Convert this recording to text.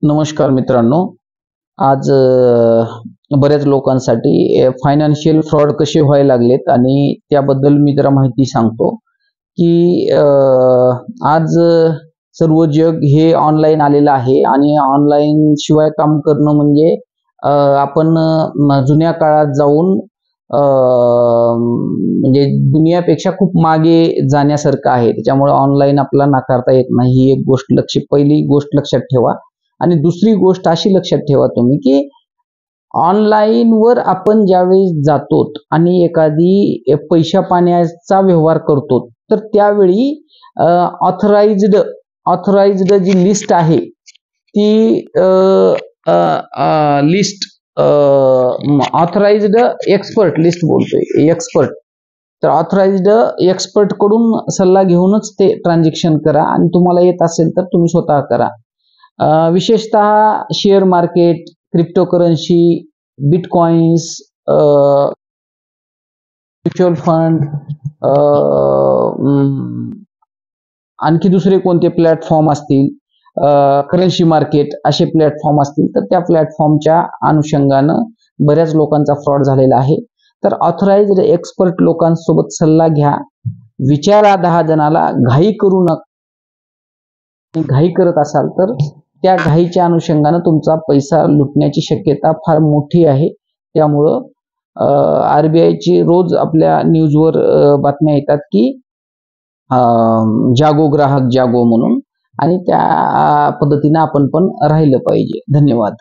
नमस्कार मित्रांनो. आज बऱ्याच लोकांसाठी फायनान्शियल फ्रॉड कसे व्हायला लागलेत आणि त्याबद्दल मी जरा माहिती सांगतो की आज सर्व जग हे ऑनलाईन आलेलं आहे आणि ऑनलाईन शिवाय काम करणं म्हणजे आपण जुन्या काळात जाऊन म्हणजे दुनियापेक्षा खूप मागे जाण्यासारखं आहे. त्याच्यामुळे ऑनलाईन आपल्याला नाकारता येत नाही. ही एक गोष्ट पहिली गोष्ट लक्षात ठेवा. आणि दुसरी गोष्ट अशी लक्षात ठेवा तुम्ही की ऑनलाईनवर आपण ज्यावेळेस जातो आणि एखादी पैशा पाण्याचा व्यवहार करतो तर त्यावेळी ऑथराइज्ड जी लिस्ट आहे ती लिस्ट ऑथराइज्ड एक्सपर्ट लिस्ट बोलतोय एक्सपर्ट. तर ऑथराइज्ड एक्सपर्ट कडून सल्ला घेऊनच ते ट्रान्झॅक्शन करा आणि तुम्हाला येत असेल तर तुम्ही स्वतः करा. विशेषतः share market, cryptocurrency, bitcoins, mutual fund, आणखी दुसरे कोणते प्लॅटफॉर्म असतील, करन्सी मार्केट असे प्लॅटफॉर्म असतील तर त्या प्लॅटफॉर्मच्या अनुषंगानं बऱ्याच लोकांचा फ्रॉड झालेला आहे. तर ऑथराइज्ड एक्सपर्ट लोकांसोबत सल्ला घ्या, विचारा 10 जणाला, घाई करू नका. घाई करत असाल तर त्या घाईच्या अनुषंगानं तुमचा पैसा लुटण्याची शक्यता फार मोठी आहे. त्यामुळं RBIची रोज आपल्या न्यूजवर बातम्या येतात की जागो ग्राहक जागो म्हणून, आणि त्या पद्धतीने आपण पण राहिलं पाहिजे. धन्यवाद.